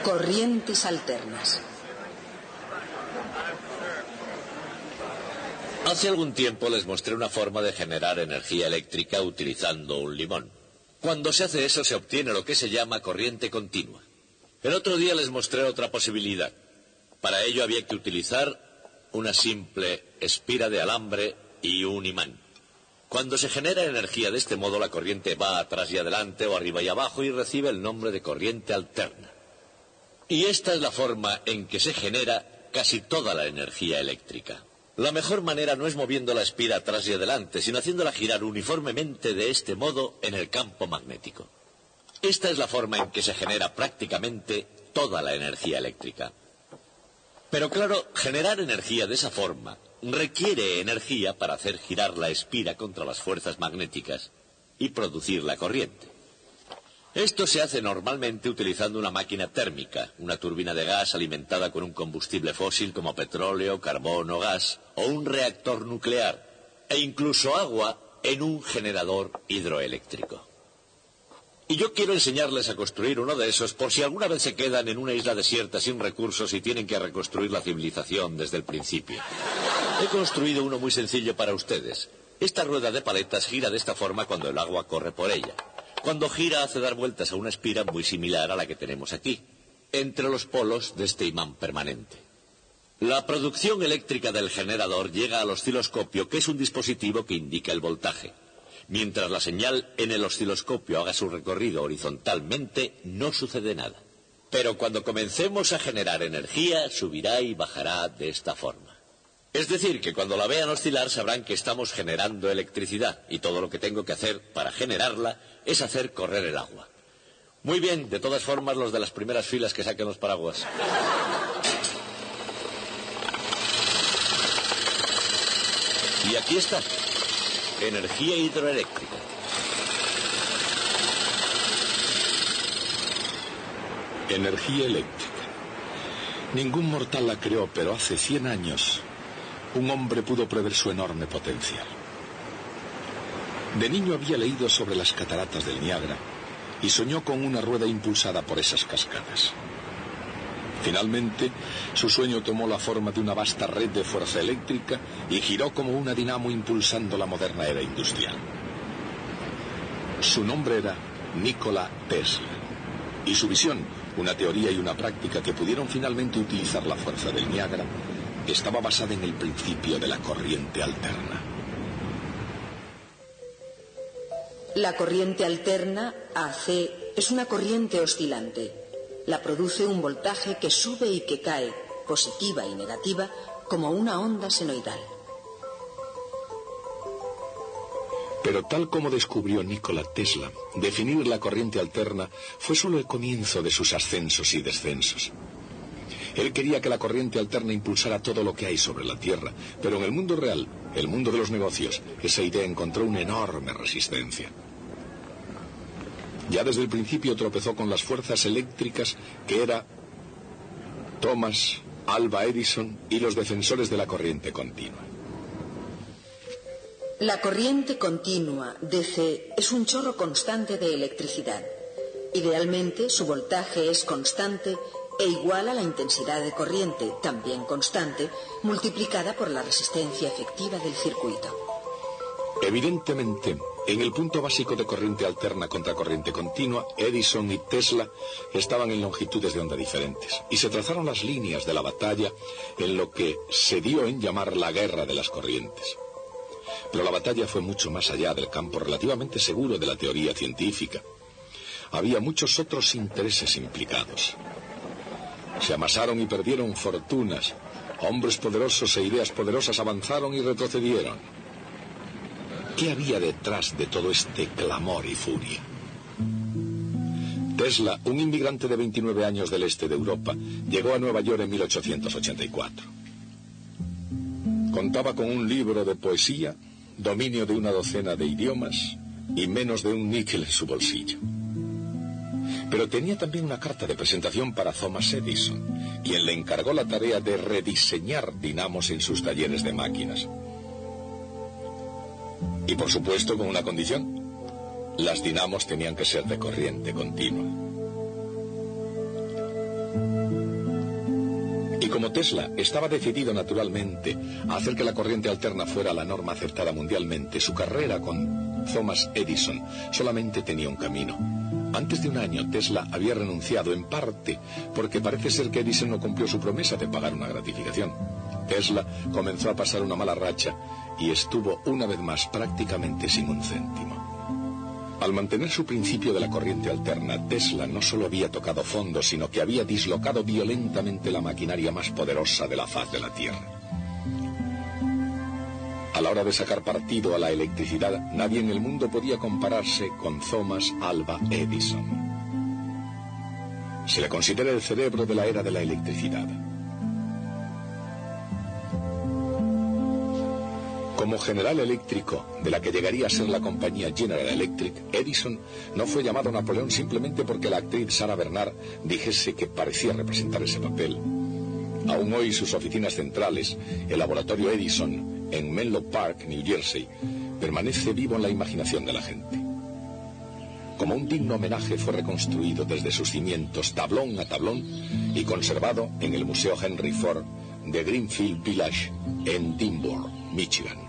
Corrientes alternas. Hace algún tiempo les mostré una forma de generar energía eléctrica utilizando un limón. Cuando se hace eso se obtiene lo que se llama corriente continua. El otro día les mostré otra posibilidad. Para ello había que utilizar una simple espira de alambre y un imán. Cuando se genera energía de este modo, la corriente va atrás y adelante o arriba y abajo y recibe el nombre de corriente alterna. Y esta es la forma en que se genera casi toda la energía eléctrica. La mejor manera no es moviendo la espira atrás y adelante, sino haciéndola girar uniformemente de este modo en el campo magnético. Esta es la forma en que se genera prácticamente toda la energía eléctrica. Pero claro, generar energía de esa forma requiere energía para hacer girar la espira contra las fuerzas magnéticas y producir la corriente. Esto se hace normalmente utilizando una máquina térmica, una turbina de gas alimentada con un combustible fósil como petróleo, carbón o gas, o un reactor nuclear, e incluso agua en un generador hidroeléctrico. Y yo quiero enseñarles a construir uno de esos por si alguna vez se quedan en una isla desierta sin recursos y tienen que reconstruir la civilización desde el principio. He construido uno muy sencillo para ustedes. Esta rueda de paletas gira de esta forma cuando el agua corre por ella. Cuando gira hace dar vueltas a una espira muy similar a la que tenemos aquí, entre los polos de este imán permanente. La producción eléctrica del generador llega al osciloscopio, que es un dispositivo que indica el voltaje. Mientras la señal en el osciloscopio haga su recorrido horizontalmente, no sucede nada. Pero cuando comencemos a generar energía, subirá y bajará de esta forma. Es decir, que cuando la vean oscilar sabrán que estamos generando electricidad y todo lo que tengo que hacer para generarla es hacer correr el agua. Muy bien, de todas formas, los de las primeras filas que saquen los paraguas. Y aquí está, energía hidroeléctrica. Energía eléctrica. Ningún mortal la creó, pero hace 100 años un hombre pudo prever su enorme potencial. De niño había leído sobre las cataratas del Niágara y soñó con una rueda impulsada por esas cascadas. Finalmente, su sueño tomó la forma de una vasta red de fuerza eléctrica y giró como una dinamo impulsando la moderna era industrial. Su nombre era Nikola Tesla, y su visión, una teoría y una práctica que pudieron finalmente utilizar la fuerza del Niágara, estaba basada en el principio de la corriente alterna. La corriente alterna, AC, es una corriente oscilante. La produce un voltaje que sube y que cae, positiva y negativa, como una onda senoidal. Pero tal como descubrió Nikola Tesla, definir la corriente alterna fue solo el comienzo de sus ascensos y descensos. Él quería que la corriente alterna impulsara todo lo que hay sobre la Tierra, pero en el mundo real, el mundo de los negocios, esa idea encontró una enorme resistencia. Ya desde el principio tropezó con las fuerzas eléctricas que era Thomas Alva Edison y los defensores de la corriente continua. La corriente continua, DC, es un chorro constante de electricidad. Idealmente, su voltaje es constante e igual a la intensidad de corriente, también constante, multiplicada por la resistencia efectiva del circuito. Evidentemente, en el punto básico de corriente alterna contra corriente continua, Edison y Tesla estaban en longitudes de onda diferentes, y se trazaron las líneas de la batalla en lo que se dio en llamar la guerra de las corrientes. Pero la batalla fue mucho más allá del campo relativamente seguro de la teoría científica. Había muchos otros intereses implicados. Se amasaron y perdieron fortunas. Hombres poderosos e ideas poderosas avanzaron y retrocedieron. ¿Qué había detrás de todo este clamor y furia? Tesla, un inmigrante de 29 años del este de Europa, llegó a Nueva York en 1884. Contaba con un libro de poesía, dominio de una docena de idiomas y menos de un níquel en su bolsillo. Pero tenía también una carta de presentación para Thomas Edison, quien le encargó la tarea de rediseñar dinamos en sus talleres de máquinas. Y por supuesto con una condición: las dinamos tenían que ser de corriente continua. Tesla estaba decidido naturalmente a hacer que la corriente alterna fuera la norma aceptada mundialmente, su carrera con Thomas Edison solamente tenía un camino. Antes de un año, Tesla había renunciado, en parte porque parece ser que Edison no cumplió su promesa de pagar una gratificación. Tesla comenzó a pasar una mala racha y estuvo una vez más prácticamente sin un céntimo. Al mantener su principio de la corriente alterna, Tesla no solo había tocado fondo, sino que había dislocado violentamente la maquinaria más poderosa de la faz de la Tierra. A la hora de sacar partido a la electricidad, nadie en el mundo podía compararse con Thomas Alva Edison. Se le considera el cerebro de la era de la electricidad. Como general eléctrico de la que llegaría a ser la compañía General Electric, Edison no fue llamado Napoleón simplemente porque la actriz Sarah Bernhardt dijese que parecía representar ese papel. Aún hoy sus oficinas centrales, el laboratorio Edison en Menlo Park, New Jersey, permanece vivo en la imaginación de la gente. Como un digno homenaje fue reconstruido desde sus cimientos tablón a tablón y conservado en el Museo Henry Ford de Greenfield Village en Dearborn, Michigan.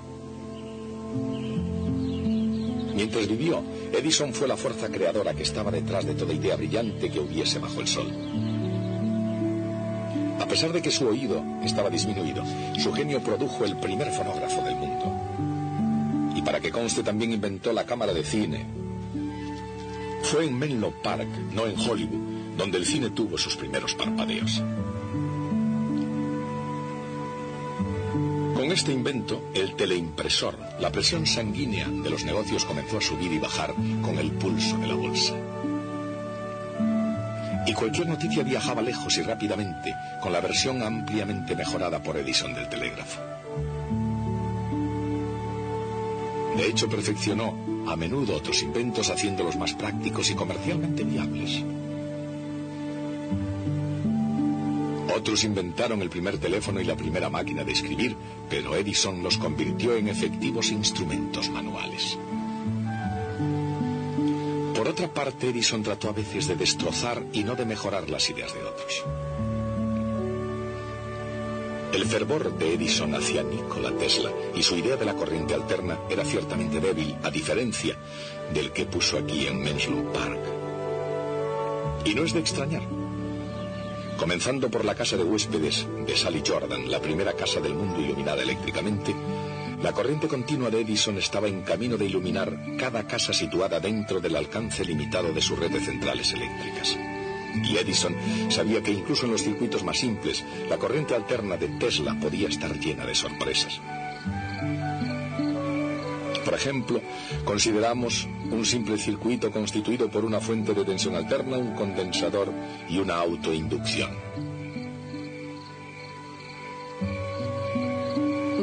Mientras vivió, Edison fue la fuerza creadora que estaba detrás de toda idea brillante que hubiese bajo el sol. A pesar de que su oído estaba disminuido, su genio produjo el primer fonógrafo del mundo. Y para que conste, también inventó la cámara de cine. Fue en Menlo Park, no en Hollywood, donde el cine tuvo sus primeros parpadeos. Con este invento, el teleimpresor, la presión sanguínea de los negocios comenzó a subir y bajar con el pulso de la bolsa. Y cualquier noticia viajaba lejos y rápidamente, con la versión ampliamente mejorada por Edison del telégrafo. De hecho, perfeccionó a menudo otros inventos, haciéndolos más prácticos y comercialmente viables. Otros inventaron el primer teléfono y la primera máquina de escribir, pero Edison los convirtió en efectivos instrumentos manuales. Por otra parte, Edison trató a veces de destrozar y no de mejorar las ideas de otros. El fervor de Edison hacia Nikola Tesla y su idea de la corriente alterna era ciertamente débil, a diferencia del que puso aquí en Menlo Park. Y no es de extrañar. Comenzando por la casa de huéspedes de Sally Jordan, la primera casa del mundo iluminada eléctricamente, la corriente continua de Edison estaba en camino de iluminar cada casa situada dentro del alcance limitado de su red de centrales eléctricas. Y Edison sabía que incluso en los circuitos más simples, la corriente alterna de Tesla podía estar llena de sorpresas. Por ejemplo, consideramos un simple circuito constituido por una fuente de tensión alterna, un condensador y una autoinducción.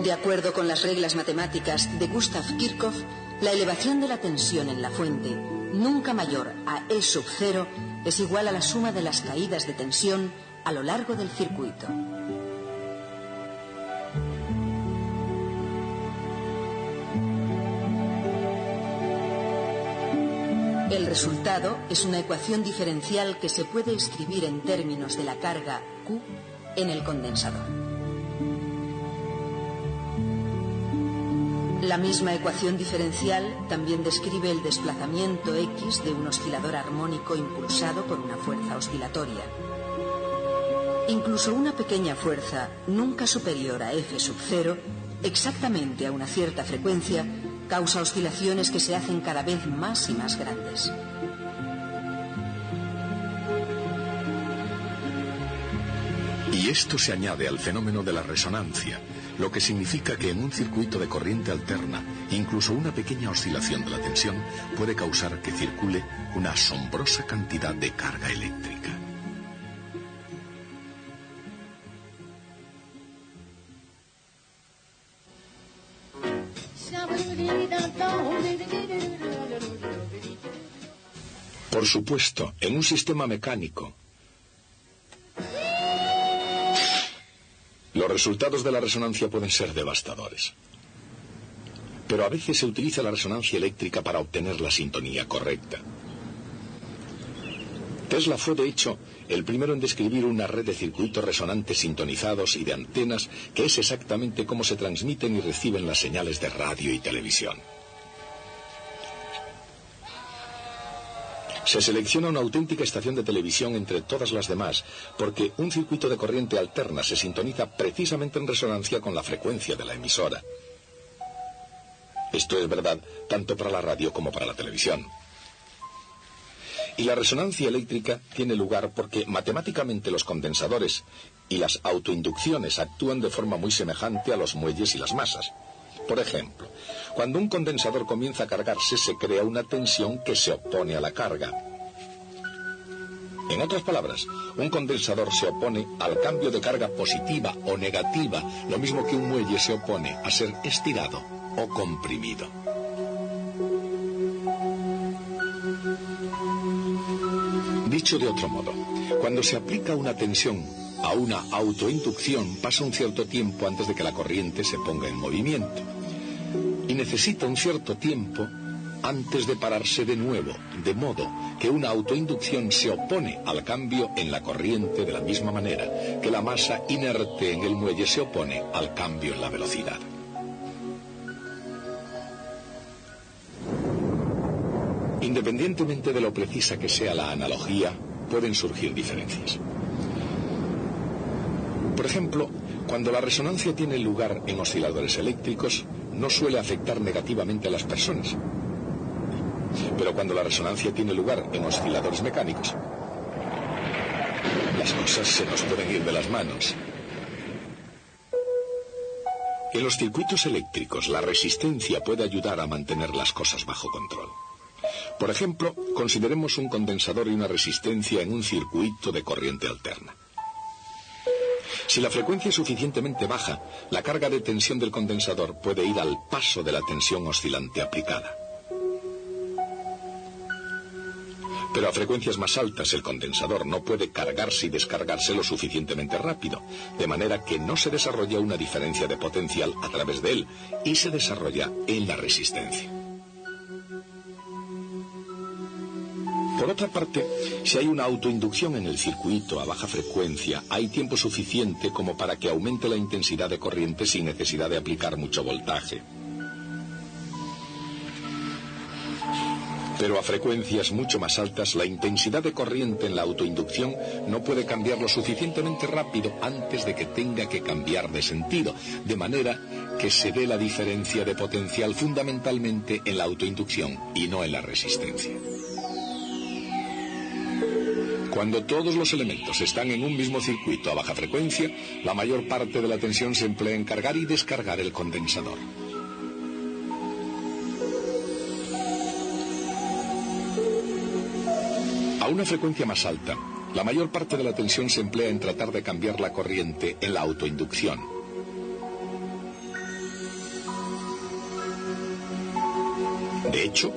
De acuerdo con las reglas matemáticas de Gustav Kirchhoff, la elevación de la tensión en la fuente, nunca mayor a E sub 0, es igual a la suma de las caídas de tensión a lo largo del circuito. El resultado es una ecuación diferencial que se puede escribir en términos de la carga Q en el condensador. La misma ecuación diferencial también describe el desplazamiento X de un oscilador armónico impulsado por una fuerza oscilatoria. Incluso una pequeña fuerza, nunca superior a F sub 0, exactamente a una cierta frecuencia, causa oscilaciones que se hacen cada vez más y más grandes. Y esto se añade al fenómeno de la resonancia, lo que significa que en un circuito de corriente alterna, incluso una pequeña oscilación de la tensión puede causar que circule una asombrosa cantidad de carga eléctrica. Por supuesto, en un sistema mecánico, los resultados de la resonancia pueden ser devastadores. Pero a veces se utiliza la resonancia eléctrica para obtener la sintonía correcta. Tesla fue, de hecho, el primero en describir una red de circuitos resonantes sintonizados y de antenas, que es exactamente cómo se transmiten y reciben las señales de radio y televisión. Se selecciona una auténtica estación de televisión entre todas las demás, porque un circuito de corriente alterna se sintoniza precisamente en resonancia con la frecuencia de la emisora. Esto es verdad tanto para la radio como para la televisión. Y la resonancia eléctrica tiene lugar porque matemáticamente los condensadores y las autoinducciones actúan de forma muy semejante a los muelles y las masas. Por ejemplo, cuando un condensador comienza a cargarse, se crea una tensión que se opone a la carga. En otras palabras, un condensador se opone al cambio de carga positiva o negativa, lo mismo que un muelle se opone a ser estirado o comprimido. Dicho de otro modo, cuando se aplica una tensión a una autoinducción, pasa un cierto tiempo antes de que la corriente se ponga en movimiento. Y necesita un cierto tiempo antes de pararse de nuevo, de modo que una autoinducción se opone al cambio en la corriente de la misma manera que la masa inerte en el muelle se opone al cambio en la velocidad. Independientemente de lo precisa que sea la analogía, pueden surgir diferencias. Por ejemplo, cuando la resonancia tiene lugar en osciladores eléctricos, no suele afectar negativamente a las personas. Pero cuando la resonancia tiene lugar en osciladores mecánicos, las cosas se nos pueden ir de las manos. En los circuitos eléctricos, la resistencia puede ayudar a mantener las cosas bajo control. Por ejemplo, consideremos un condensador y una resistencia en un circuito de corriente alterna. Si la frecuencia es suficientemente baja, la carga de tensión del condensador puede ir al paso de la tensión oscilante aplicada. Pero a frecuencias más altas el condensador no puede cargarse y descargarse lo suficientemente rápido, de manera que no se desarrolla una diferencia de potencial a través de él, y se desarrolla en la resistencia. Por otra parte, si hay una autoinducción en el circuito a baja frecuencia, hay tiempo suficiente como para que aumente la intensidad de corriente sin necesidad de aplicar mucho voltaje. Pero a frecuencias mucho más altas, la intensidad de corriente en la autoinducción no puede cambiar lo suficientemente rápido antes de que tenga que cambiar de sentido, de manera que se dé la diferencia de potencial fundamentalmente en la autoinducción y no en la resistencia. Cuando todos los elementos están en un mismo circuito a baja frecuencia, la mayor parte de la tensión se emplea en cargar y descargar el condensador. A una frecuencia más alta, la mayor parte de la tensión se emplea en tratar de cambiar la corriente en la autoinducción. De hecho,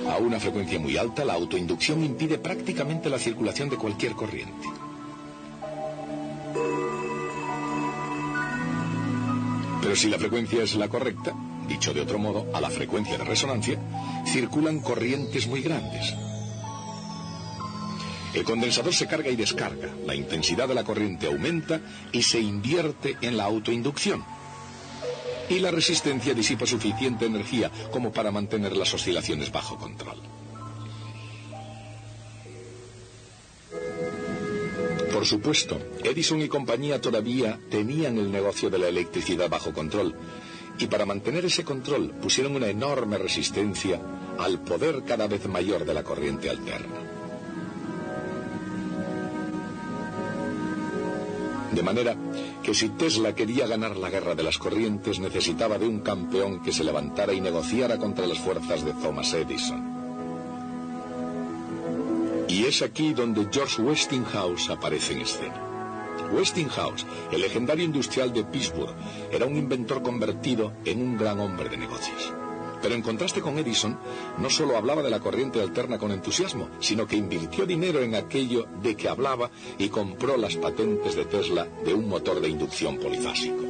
a una frecuencia muy alta, la autoinducción impide prácticamente la circulación de cualquier corriente. Pero si la frecuencia es la correcta, dicho de otro modo, a la frecuencia de resonancia, circulan corrientes muy grandes. El condensador se carga y descarga, la intensidad de la corriente aumenta y se invierte en la autoinducción. Y la resistencia disipa suficiente energía como para mantener las oscilaciones bajo control. Por supuesto, Edison y compañía todavía tenían el negocio de la electricidad bajo control, y para mantener ese control pusieron una enorme resistencia al poder cada vez mayor de la corriente alterna. De manera que si Tesla quería ganar la guerra de las corrientes, necesitaba de un campeón que se levantara y negociara contra las fuerzas de Thomas Edison. Y es aquí donde George Westinghouse aparece en escena. Westinghouse, el legendario industrial de Pittsburgh, era un inventor convertido en un gran hombre de negocios. Pero en contraste con Edison, no solo hablaba de la corriente alterna con entusiasmo, sino que invirtió dinero en aquello de que hablaba y compró las patentes de Tesla de un motor de inducción polifásico.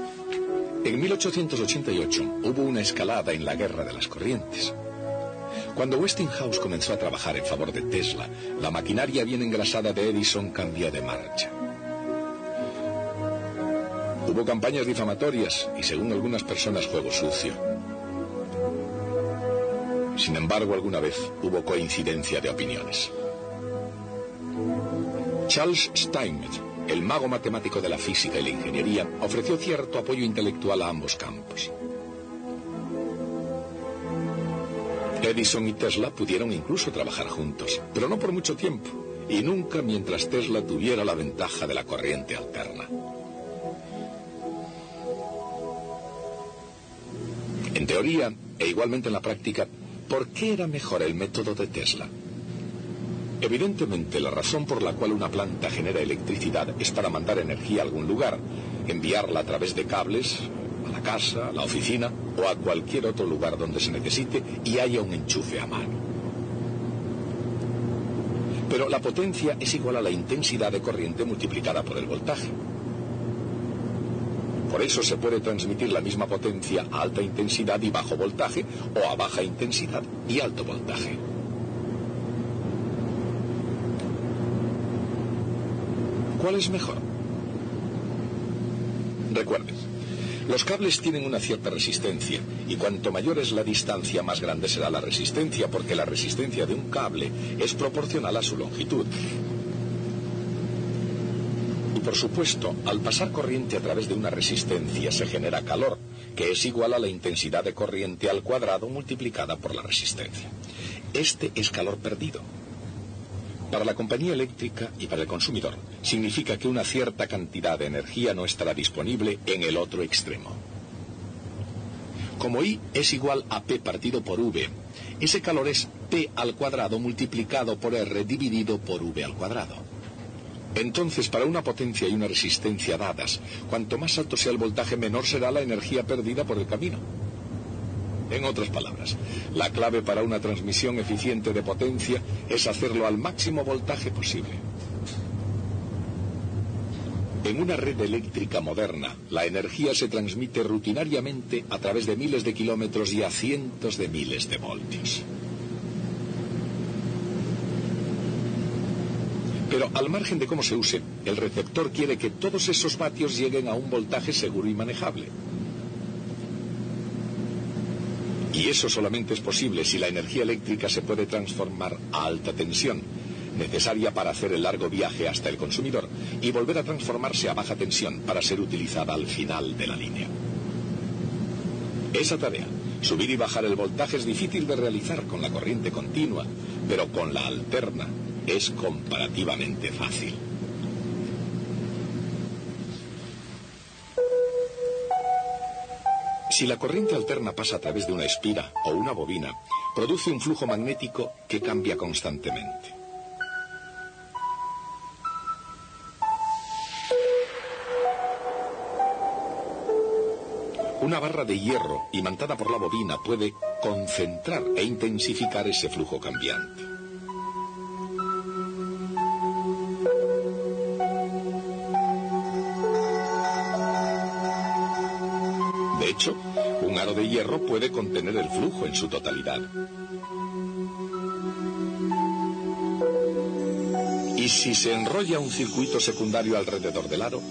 En 1888 hubo una escalada en la guerra de las corrientes. Cuando Westinghouse comenzó a trabajar en favor de Tesla, la maquinaria bien engrasada de Edison cambió de marcha. Hubo campañas difamatorias y, según algunas personas, juego sucio. Sin embargo, alguna vez hubo coincidencia de opiniones. Charles Steinmetz, el mago matemático de la física y la ingeniería, ofreció cierto apoyo intelectual a ambos campos. Edison y Tesla pudieron incluso trabajar juntos, pero no por mucho tiempo, y nunca mientras Tesla tuviera la ventaja de la corriente alterna. En teoría, e igualmente en la práctica, ¿por qué era mejor el método de Tesla? Evidentemente, la razón por la cual una planta genera electricidad es para mandar energía a algún lugar, enviarla a través de cables, a la casa, a la oficina o a cualquier otro lugar donde se necesite y haya un enchufe a mano. Pero la potencia es igual a la intensidad de corriente multiplicada por el voltaje. Por eso se puede transmitir la misma potencia a alta intensidad y bajo voltaje o a baja intensidad y alto voltaje. ¿Cuál es mejor? Recuerden, los cables tienen una cierta resistencia y cuanto mayor es la distancia, más grande será la resistencia, porque la resistencia de un cable es proporcional a su longitud. Y por supuesto, al pasar corriente a través de una resistencia se genera calor, que es igual a la intensidad de corriente al cuadrado multiplicada por la resistencia. Este es calor perdido. Para la compañía eléctrica y para el consumidor, significa que una cierta cantidad de energía no estará disponible en el otro extremo. Como I es igual a P partido por V, ese calor es P al cuadrado multiplicado por R dividido por V al cuadrado. Entonces, para una potencia y una resistencia dadas, cuanto más alto sea el voltaje, menor será la energía perdida por el camino. En otras palabras, la clave para una transmisión eficiente de potencia es hacerlo al máximo voltaje posible. En una red eléctrica moderna, la energía se transmite rutinariamente a través de miles de kilómetros y a cientos de miles de voltios. Pero al margen de cómo se use, el receptor quiere que todos esos vatios lleguen a un voltaje seguro y manejable. Y eso solamente es posible si la energía eléctrica se puede transformar a alta tensión, necesaria para hacer el largo viaje hasta el consumidor, y volver a transformarse a baja tensión para ser utilizada al final de la línea. Esa tarea, subir y bajar el voltaje, es difícil de realizar con la corriente continua, pero con la alterna es comparativamente fácil. Si la corriente alterna pasa a través de una espira o una bobina, produce un flujo magnético que cambia constantemente. Una barra de hierro imantada por la bobina puede concentrar e intensificar ese flujo cambiante. De hecho, un aro de hierro puede contener el flujo en su totalidad. Y si se enrolla un circuito secundario alrededor del aro,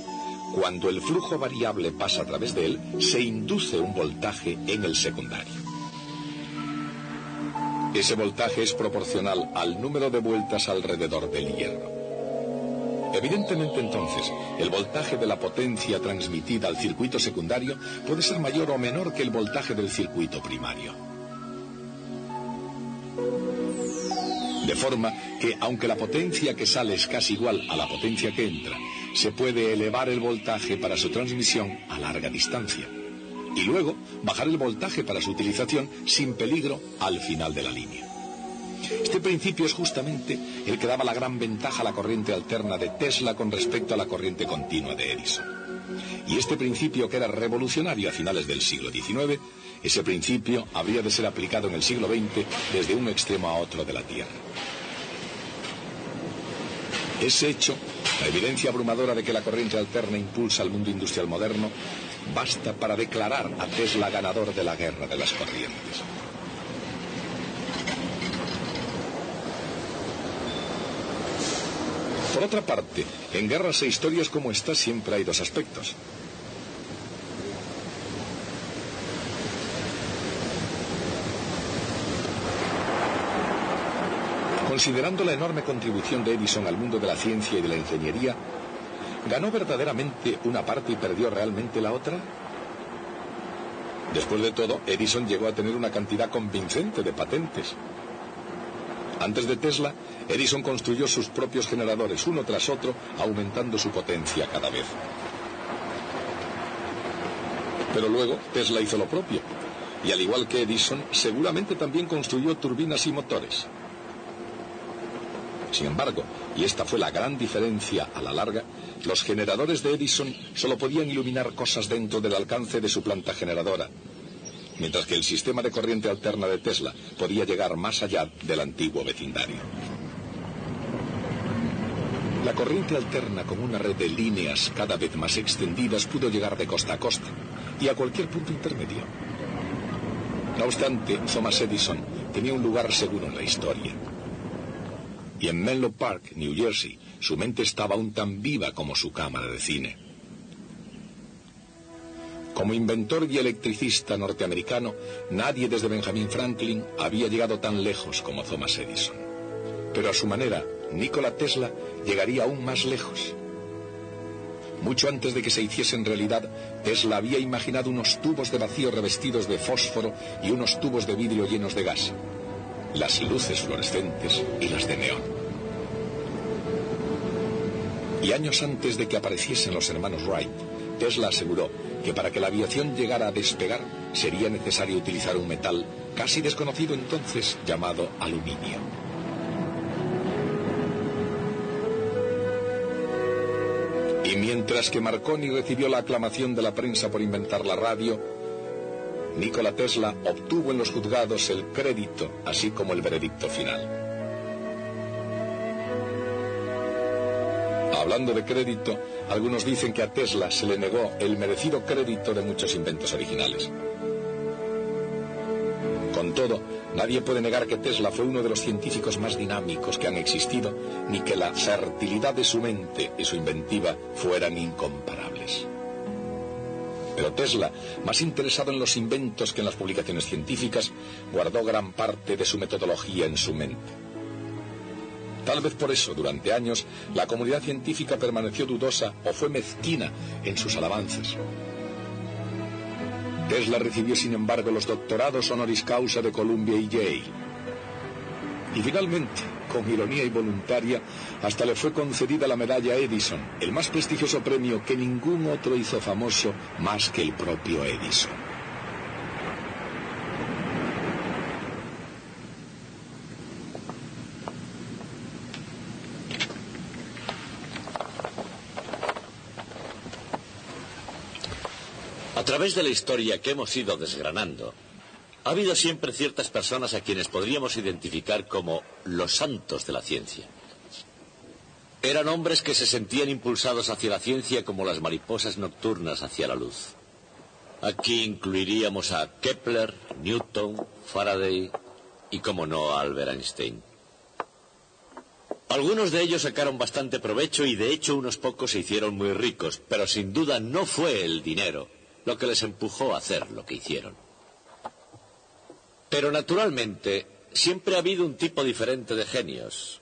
cuando el flujo variable pasa a través de él, se induce un voltaje en el secundario. Ese voltaje es proporcional al número de vueltas alrededor del hierro. Evidentemente, entonces, el voltaje de la potencia transmitida al circuito secundario puede ser mayor o menor que el voltaje del circuito primario. De forma que, aunque la potencia que sale es casi igual a la potencia que entra, se puede elevar el voltaje para su transmisión a larga distancia y luego bajar el voltaje para su utilización sin peligro al final de la línea. Este principio es justamente el que daba la gran ventaja a la corriente alterna de Tesla con respecto a la corriente continua de Edison. Y este principio, que era revolucionario a finales del siglo XIX, ese principio habría de ser aplicado en el siglo XX desde un extremo a otro de la Tierra. Ese hecho, la evidencia abrumadora de que la corriente alterna impulsa al mundo industrial moderno, basta para declarar a Tesla ganador de la guerra de las corrientes. Por otra parte, en guerras e historias como esta siempre hay dos aspectos. Considerando la enorme contribución de Edison al mundo de la ciencia y de la ingeniería, ¿ganó verdaderamente una parte y perdió realmente la otra? Después de todo, Edison llegó a tener una cantidad convincente de patentes. Antes de Tesla, Edison construyó sus propios generadores, uno tras otro, aumentando su potencia cada vez. Pero luego, Tesla hizo lo propio, y al igual que Edison, seguramente también construyó turbinas y motores. Sin embargo, y esta fue la gran diferencia a la larga, los generadores de Edison solo podían iluminar cosas dentro del alcance de su planta generadora, mientras que el sistema de corriente alterna de Tesla podía llegar más allá del antiguo vecindario. La corriente alterna, con una red de líneas cada vez más extendidas, pudo llegar de costa a costa y a cualquier punto intermedio. No obstante, Thomas Edison tenía un lugar seguro en la historia. Y en Menlo Park, New Jersey, su mente estaba aún tan viva como su cámara de cine. Como inventor y electricista norteamericano, nadie desde Benjamin Franklin había llegado tan lejos como Thomas Edison. Pero a su manera, Nikola Tesla llegaría aún más lejos. Mucho antes de que se hiciesen realidad, Tesla había imaginado unos tubos de vacío revestidos de fósforo y unos tubos de vidrio llenos de gas, las luces fluorescentes y las de neón. Y años antes de que apareciesen los hermanos Wright, Tesla aseguró que para que la aviación llegara a despegar sería necesario utilizar un metal casi desconocido entonces llamado aluminio. Y mientras que Marconi recibió la aclamación de la prensa por inventar la radio, Nikola Tesla obtuvo en los juzgados el crédito, así como el veredicto final. Hablando de crédito, algunos dicen que a Tesla se le negó el merecido crédito de muchos inventos originales. Con todo, nadie puede negar que Tesla fue uno de los científicos más dinámicos que han existido, ni que la fertilidad de su mente y su inventiva fueran incomparables. Pero Tesla, más interesado en los inventos que en las publicaciones científicas, guardó gran parte de su metodología en su mente. Tal vez por eso, durante años, la comunidad científica permaneció dudosa o fue mezquina en sus alabanzas. Tesla recibió, sin embargo, los doctorados honoris causa de Columbia y Yale. Y finalmente, con ironía involuntaria, hasta le fue concedida la medalla Edison, el más prestigioso premio que ningún otro hizo famoso más que el propio Edison. A través de la historia que hemos ido desgranando, ha habido siempre ciertas personas a quienes podríamos identificar como los santos de la ciencia. Eran hombres que se sentían impulsados hacia la ciencia como las mariposas nocturnas hacia la luz. Aquí incluiríamos a Kepler, Newton, Faraday y, como no, a Albert Einstein. Algunos de ellos sacaron bastante provecho y, de hecho, unos pocos se hicieron muy ricos, pero sin duda no fue el dinero lo que les empujó a hacer lo que hicieron. Pero naturalmente siempre ha habido un tipo diferente de genios.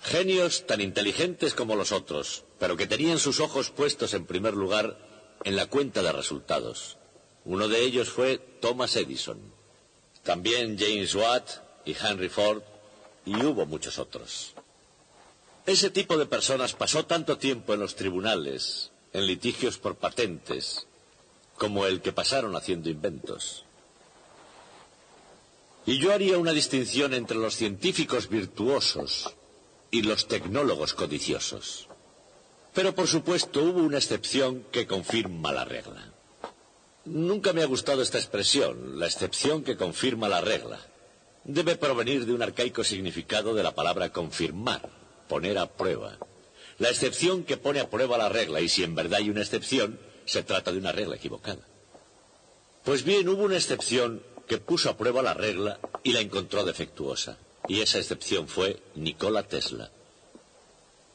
Genios tan inteligentes como los otros, pero que tenían sus ojos puestos en primer lugar en la cuenta de resultados. Uno de ellos fue Thomas Edison. También James Watt y Henry Ford, y hubo muchos otros. Ese tipo de personas pasó tanto tiempo en los tribunales, en litigios por patentes, como el que pasaron haciendo inventos. Y yo haría una distinción entre los científicos virtuosos y los tecnólogos codiciosos. Pero por supuesto hubo una excepción que confirma la regla. Nunca me ha gustado esta expresión, la excepción que confirma la regla. Debe provenir de un arcaico significado de la palabra confirmar, poner a prueba. La excepción que pone a prueba la regla, y si en verdad hay una excepción, se trata de una regla equivocada. Pues bien, hubo una excepción que puso a prueba la regla y la encontró defectuosa. Y esa excepción fue Nikola Tesla.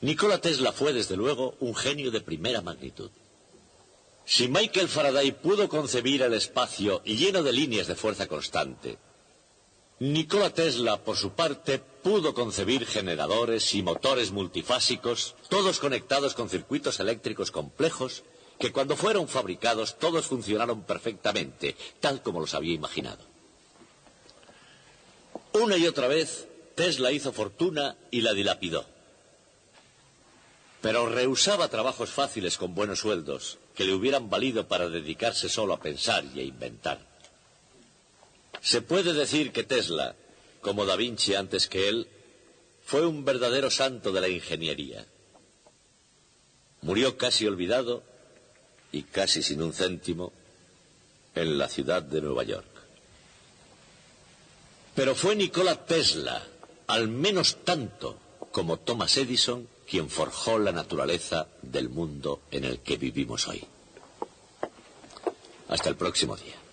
Nikola Tesla fue, desde luego, un genio de primera magnitud. Si Michael Faraday pudo concebir el espacio lleno de líneas de fuerza constante, Nikola Tesla, por su parte, pudo concebir generadores y motores multifásicos, todos conectados con circuitos eléctricos complejos, que cuando fueron fabricados todos funcionaron perfectamente, tal como los había imaginado. Una y otra vez, Tesla hizo fortuna y la dilapidó. Pero rehusaba trabajos fáciles con buenos sueldos, que le hubieran valido para dedicarse solo a pensar y a inventar. Se puede decir que Tesla, como Da Vinci antes que él, fue un verdadero santo de la ingeniería. Murió casi olvidado y casi sin un céntimo en la ciudad de Nueva York. Pero fue Nikola Tesla, al menos tanto como Thomas Edison, quien forjó la naturaleza del mundo en el que vivimos hoy. Hasta el próximo día.